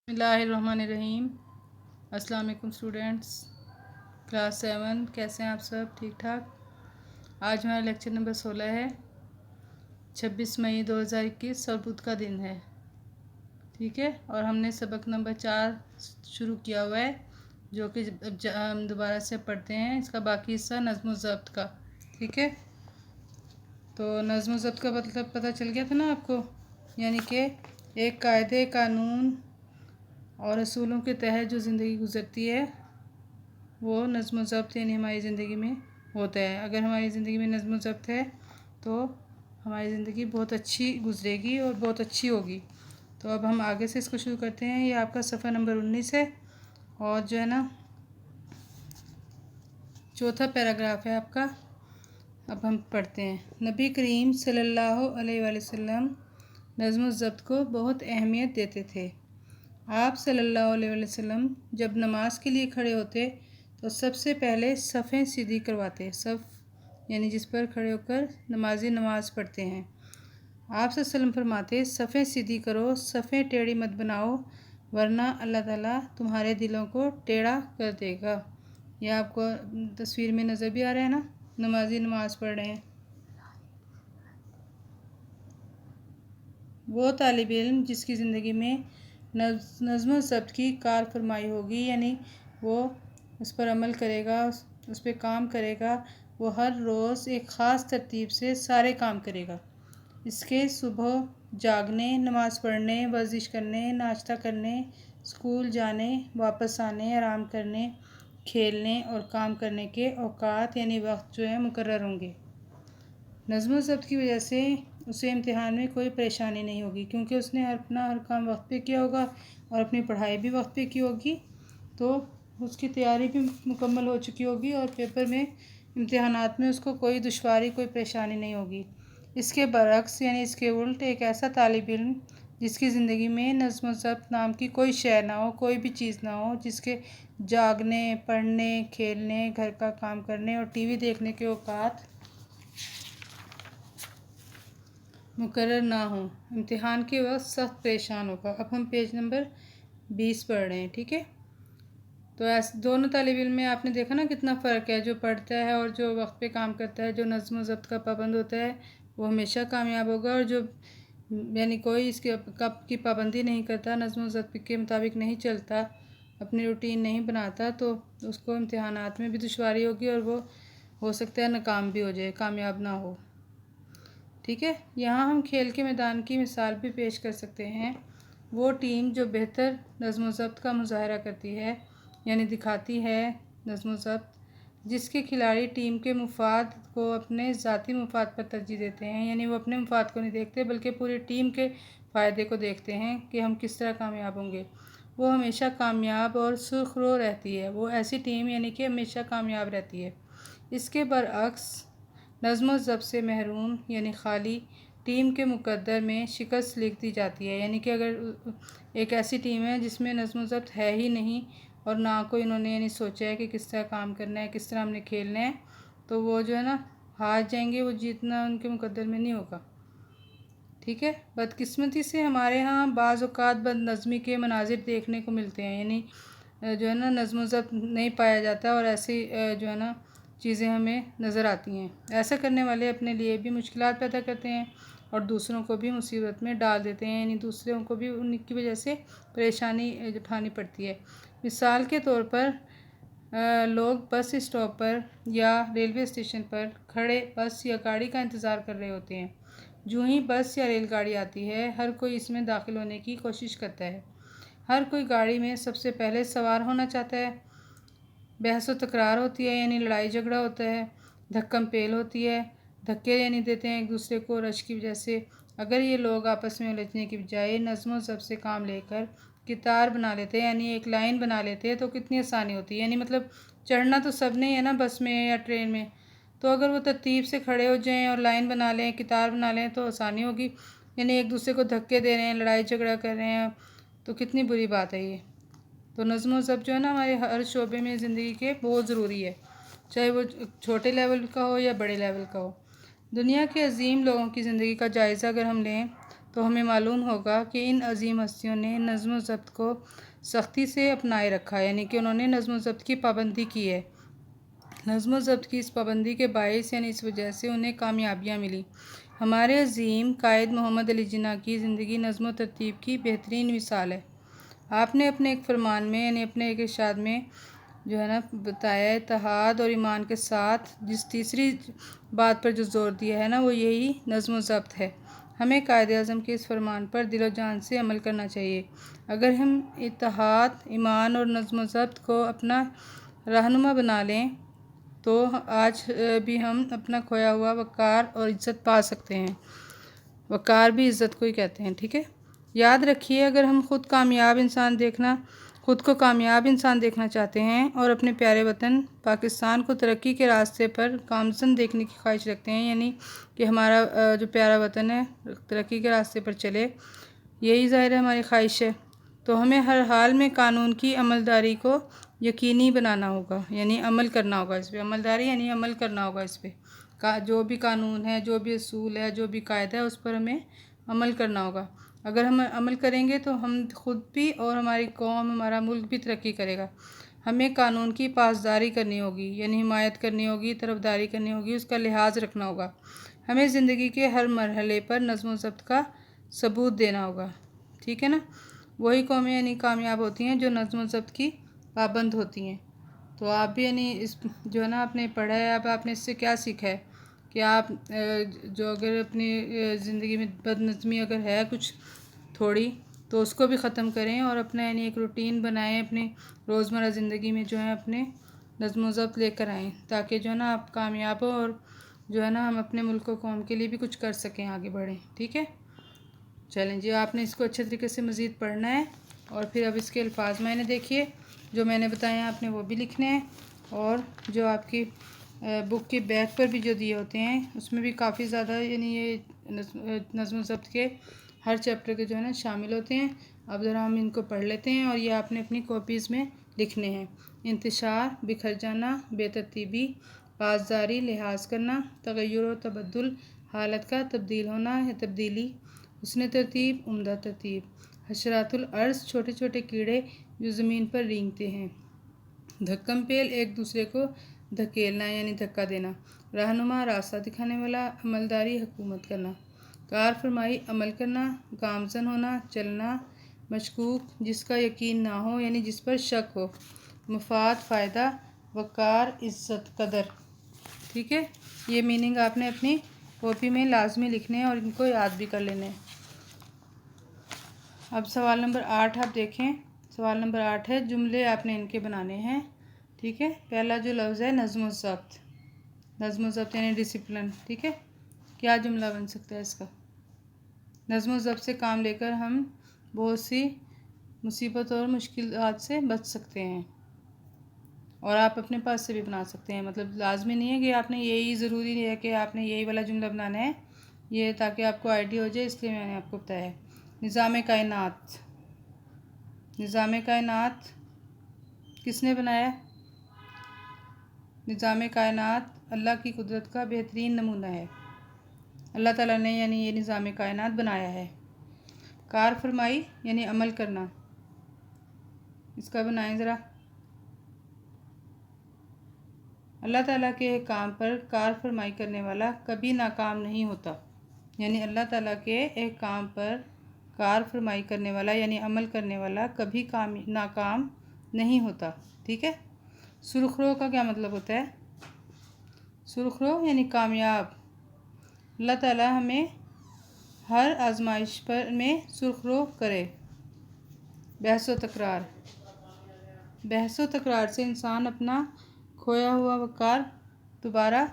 बिस्मिल्लाहिर्रहमानिर्रहीम। अस्सलाम वालेकुम स्टूडेंट्स, क्लास 7 कैसे हैं आप सब? ठीक ठाक। आज हमारा लेक्चर नंबर 16 है। 26 मई 2021 और बुध का दिन है, ठीक है। और हमने सबक नंबर 4 शुरू किया हुआ है, जो कि हम दोबारा से पढ़ते हैं इसका बाकी हिस्सा नज़्म ज़ब्त का, ठीक है। तो नज़्म ज़ब्त का मतलब पता चल गया था ना आपको, यानी कि एक कायदे कानून और असूलों के तहत जो ज़िंदगी गुज़रती है वो नज़्म ज़ब्त यानी हमारी ज़िंदगी में होता है। अगर हमारी ज़िंदगी में नज़्म ज़ब्त है तो हमारी ज़िंदगी बहुत अच्छी गुज़रेगी और बहुत अच्छी होगी। तो अब हम आगे से इसको शुरू करते हैं। ये आपका सफ़ा नंबर 19 है और जो है ना चौथा पैराग्राफ है आपका। अब हम पढ़ते हैं। नबी करीम सल्लल्लाहु अलैहि वसल्लम नज़्म ज़ब्त को बहुत अहमियत देते थे। आप सल्लल्लाहु अलैहि वसल्लम जब नमाज के लिए खड़े होते तो सबसे पहले सफ़ें सीधी करवाते। सफ़ यानी जिस पर खड़े होकर नमाजी नमाज पढ़ते हैं। आप सल्लम फरमाते, सफ़ें सीधी करो, सफ़ें टेढ़ी मत बनाओ, वरना अल्लाह ताला तुम्हारे दिलों को टेढ़ा कर देगा। यह आपको तस्वीर में नज़र भी आ रहा है ना, नमाजी नमाज पढ़ रहे हैं। वो तालिब इल्म जिसकी ज़िंदगी में नज़्म ज़ब्त की कार फरमाई होगी, यानी वो उस पर अमल करेगा, उस पर काम करेगा, वो हर रोज़ एक ख़ास तरतीब से सारे काम करेगा। इसके सुबह जागने, नमाज़ पढ़ने, वर्जिश करने, नाश्ता करने, स्कूल जाने, वापस आने, आराम करने, खेलने और काम करने के औकात यानी वक्त जो है मुकर्रर होंगे। नज़्म ज़ब्त की वजह से उसे इम्तिहान में कोई परेशानी नहीं होगी, क्योंकि उसने अपना हर काम वक्त पे किया होगा और अपनी पढ़ाई भी वक्त पे की होगी, तो उसकी तैयारी भी मुकम्मल हो चुकी होगी और पेपर में इम्तिहानात में उसको कोई दुश्वारी कोई परेशानी नहीं होगी। इसके बरक्स यानी इसके उल्ट एक ऐसा तालिब इल्म जिसकी ज़िंदगी में नज़्म ज़ब्त नाम की कोई शय ना हो, कोई भी चीज़ ना हो, जिसके जागने, पढ़ने, खेलने, घर का काम करने और टीवी देखने के औकात मुकर्रर ना हो, इम्तिहान के वक्त सख्त परेशान होगा। अब हम पेज नंबर 20 पढ़ रहे हैं, ठीक है। तो ऐसे दोनों तालिब इल्म में आपने देखा ना कितना फ़र्क है। जो पढ़ता है और जो वक्त पे काम करता है, जो नज़्म ज़ब्त का पाबंद होता है वो हमेशा कामयाब होगा, और जो यानी कोई इसके कब की पाबंदी नहीं करता, नज़्म ज़ब्त के मुताबिक नहीं चलता, अपनी रूटीन नहीं बनाता, तो उसको इम्तिहानात में भी दुश्वारी होगी और वो हो सकता है नाकाम भी हो जाए, कामयाब ना हो, ठीक है। यहाँ हम खेल के मैदान की मिसाल भी पेश कर सकते हैं। वो टीम जो बेहतर नज़्म ज़ब्त का मुज़ाहरा करती है यानी दिखाती है नज़्म ज़ब्त, जिसके खिलाड़ी टीम के मुफाद को अपने ज़ाती मुफाद पर तरजीह देते हैं, यानी वो अपने मुफाद को नहीं देखते बल्कि पूरी टीम के फ़ायदे को देखते हैं कि हम किस तरह कामयाब होंगे, वो हमेशा कामयाब और सुरखरू रहती है। वो ऐसी टीम यानी कि हमेशा कामयाब रहती है। इसके बरअक्स नज़्म ज़ब्त से महरूम यानी खाली टीम के मुकद्दर में शिकस्त लिख दी जाती है। यानी कि अगर एक ऐसी टीम है जिसमें नज़्म ज़ब्त है ही नहीं और ना कोई इन्होंने यानी सोचा है कि किस तरह काम करना है, किस तरह हमने खेलना है, तो वो जो है ना हार जाएंगे, वो जीतना उनके मुकद्दर में नहीं होगा, ठीक है। बदकिस्मती से हमारे यहाँ बाज़ औक़ात बदनज़मी के मनाजिर देखने को मिलते हैं, यानी जो है ना नज़्म ज़ब्त नहीं पाया जाता और ऐसी जो है ना चीज़ें हमें नज़र आती हैं। ऐसा करने वाले अपने लिए भी मुश्किलात पैदा करते हैं और दूसरों को भी मुसीबत में डाल देते हैं, यानी दूसरों को भी उनकी वजह से परेशानी उठानी पड़ती है। मिसाल के तौर पर लोग बस स्टॉप पर या रेलवे स्टेशन पर खड़े बस या गाड़ी का इंतज़ार कर रहे होते हैं। जो ही बस या रेलगाड़ी आती है, हर कोई इसमें दाखिल होने की कोशिश करता है। हर कोई गाड़ी में सबसे पहले सवार होना चाहता है। बहस व तकरार होती है, यानी लड़ाई झगड़ा होता है। धक्कम पेल होती है, धक्के यानी देते हैं एक दूसरे को रश की वजह से। अगर ये लोग आपस में उलझने की बजाय नज़्म ज़ब्त से काम लेकर कितार बना लेते हैं, यानी एक लाइन बना लेते हैं, तो कितनी आसानी होती है। यानी मतलब चढ़ना तो सब ने है ना बस में या ट्रेन में, तो अगर वो तरतीब से खड़े हो जाएं और लाइन बना लें, कितार बना लें, तो आसानी होगी। यानी एक दूसरे को धक्के दे रहे हैं, लड़ाई झगड़ा कर रहे हैं, तो कितनी बुरी बात है ये। तो नज़्म ज़ब्त जो है ना हमारे हर शोबे में ज़िंदगी के बहुत ज़रूरी है, चाहे वो छोटे लेवल का हो या बड़े लेवल का हो। दुनिया के अजीम लोगों की ज़िंदगी का जायज़ा अगर हम लें تو ہمیں معلوم ہوگا کہ ان عظیم ہستیوں نے نظم و ضبط کو سختی سے اپنائے رکھا، یعنی کہ انہوں نے نظم و ضبط کی پابندی کی ہے۔ نظم و ضبط کی اس پابندی کے باعث یعنی اس وجہ سے انہیں کامیابیاں ملی۔ ہمارے عظیم قائد محمد علی جناح کی زندگی نظم و ترتیب کی بہترین مثال ہے۔ آپ نے اپنے ایک فرمان میں یعنی اپنے ایک ارشاد میں بتایا، اتحاد اور ایمان کے ساتھ جس تیسری بات پر جو زور دیا ہے وہ یہی نظم و ضبط ہے۔ ہمیں قائد اعظم کے اس فرمان پر دل و جان سے عمل کرنا چاہیے۔ اگر ہم اتحاد، ایمان اور نظم و ضبط کو اپنا رہنما بنا لیں تو آج بھی ہم اپنا کھویا ہوا وقار اور عزت پا سکتے ہیں۔ وقار بھی عزت کو ہی کہتے ہیں، ٹھیک ہے؟ یاد رکھیے، اگر ہم خود کو کامیاب انسان دیکھنا چاہتے ہیں اور اپنے پیارے وطن پاکستان کو ترقی کے راستے پر گامزن دیکھنے کی خواہش رکھتے ہیں، یعنی کہ ہمارا جو پیارا وطن ہے ترقی کے راستے پر چلے، یہی ظاہر ہے ہماری خواہش ہے، تو ہمیں ہر حال میں قانون کی عملداری کو یقینی بنانا ہوگا، یعنی عمل کرنا ہوگا اس پہ۔ عملداری یعنی عمل کرنا ہوگا اس پہ، جو بھی قانون ہے، جو بھی اصول ہے، جو بھی قاعدہ ہے، اس پر ہمیں عمل کرنا ہوگا۔ اگر ہم عمل کریں گے تو ہم خود بھی اور ہماری قوم، ہمارا ملک بھی ترقی کرے گا۔ ہمیں قانون کی پاسداری کرنی ہوگی، یعنی حمایت کرنی ہوگی، طرفداری کرنی ہوگی، اس کا لحاظ رکھنا ہوگا۔ ہمیں زندگی کے ہر مرحلے پر نظم و ضبط کا ثبوت دینا ہوگا، ٹھیک ہے نا؟ وہی قومیں یعنی کامیاب ہوتی ہیں جو نظم و ضبط کی پابند ہوتی ہیں۔ تو آپ بھی یعنی اس آپ نے پڑھا ہے، اب آپ نے اس سے کیا سیکھا ہے کہ آپ جو اگر اپنی زندگی میں بد نظمی اگر ہے کچھ تھوڑی، تو اس کو بھی ختم کریں اور اپنا یعنی ایک روٹین بنائیں، اپنے روزمرہ زندگی میں اپنے نظم و ضبط لے کر آئیں، تاکہ آپ کامیاب ہو اور ہم اپنے ملک و قوم کے لیے بھی کچھ کر سکیں، آگے بڑھیں، ٹھیک ہے؟ چلیں جی، آپ نے اس کو اچھے طریقے سے مزید پڑھنا ہے، اور پھر اب اس کے الفاظ میں نے دیکھیے جو میں نے بتائے ہیں آپ نے وہ بھی لکھنے ہیں، اور جو آپ کی بک کے بیک پر بھی جو دیے ہوتے ہیں اس میں بھی کافی زیادہ یعنی یہ نظم و ضبط کے ہر چیپٹر کے شامل ہوتے ہیں۔ اب ذرا ہم ان کو پڑھ لیتے ہیں، اور یہ آپ نے اپنی کاپیز میں لکھنے ہیں۔ انتشار، بکھر جانا، بے ترتیبی، پاسداری، لحاظ کرنا، تغیر و تبدل، حالت کا تبدیل ہونا یا تبدیلی، حسن ترتیب، عمدہ ترتیب، حشرات الارض، چھوٹے چھوٹے کیڑے جو زمین پر رینگتے ہیں، دھکم پیل، ایک دوسرے کو دھکیلنا یعنی دھکا دینا، رہنما، راستہ دکھانے والا، عملداری، حکومت کرنا، کار فرمائی، عمل کرنا، گامزن ہونا، چلنا، مشکوک، جس کا یقین نہ ہو یعنی جس پر شک ہو، مفاد، فائدہ، وقار، عزت، قدر، ٹھیک ہے؟ یہ میننگ آپ نے اپنی کاپی میں لازمی لکھنے ہیں اور ان کو یاد بھی کر لینے ہیں۔ اب سوال نمبر 8 آپ دیکھیں۔ سوال نمبر 8 ہے، جملے آپ نے ان کے بنانے ہیں، ٹھیک ہے؟ پہلا جو لفظ ہے نظم و ضبط، نظم و ضبط یعنی ڈسپلن، ٹھیک ہے؟ کیا جملہ بن سکتا ہے اس کا؟ نظم و ضبط سے کام لے کر ہم بہت سی مصیبت اور مشکلات سے بچ سکتے ہیں، اور آپ اپنے پاس سے بھی بنا سکتے ہیں، مطلب لازمی نہیں ہے کہ آپ نے یہی، ضروری نہیں ہے کہ آپ نے یہی والا جملہ بنانا ہے، یہ تاکہ آپ کو آئیڈیا ہو جائے اس لیے میں نے آپ کو بتایا ہے۔ نظام کائنات، نظام کائنات کس نے بنایا؟ نظام کائنات اللہ کی قدرت کا بہترین نمونہ ہے، اللہ تعالیٰ نے یعنی یہ نظام کائنات بنایا ہے۔ کار فرمائی یعنی عمل کرنا، اس کا بنائیں ذرا۔ اللہ تعالیٰ کے ایک کام پر کار فرمائی کرنے والا کبھی ناکام نہیں ہوتا، یعنی اللہ تعالیٰ کے ایک کام پر کار فرمائی کرنے والا یعنی عمل کرنے والا کبھی ناکام نہیں ہوتا، ٹھیک ہے؟ سرخ رو کا کیا مطلب ہوتا ہے؟ سرخ رو یعنی کامیاب۔ اللہ تعالیٰ ہمیں ہر آزمائش میں سرخ رو کرے۔ بحث و تکرار، بحث و تکرار سے انسان اپنا کھویا ہوا وقار دوبارہ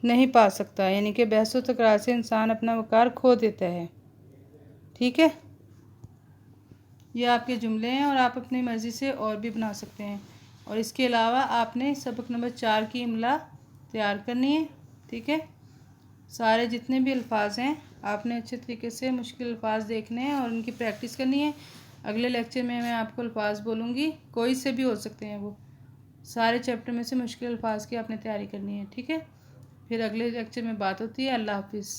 نہیں پا سکتا، یعنی کہ بحث و تکرار سے انسان اپنا وقار کھو دیتا ہے، ٹھیک ہے؟ یہ آپ کے جملے ہیں، اور آپ اپنی مرضی سے اور بھی بنا سکتے ہیں، اور اس کے علاوہ آپ نے سبق نمبر 4 کی املا تیار کرنی ہے، ٹھیک ہے؟ سارے جتنے بھی الفاظ ہیں آپ نے اچھے طریقے سے مشکل الفاظ دیکھنے ہیں اور ان کی پریکٹس کرنی ہے۔ اگلے لیکچر میں آپ کو الفاظ بولوں گی، کوئی سے بھی ہو سکتے ہیں، وہ سارے چیپٹر میں سے مشکل الفاظ کی آپ نے تیاری کرنی ہے، ٹھیک ہے؟ پھر اگلے لیکچر میں بات ہوتی ہے۔ اللہ حافظ۔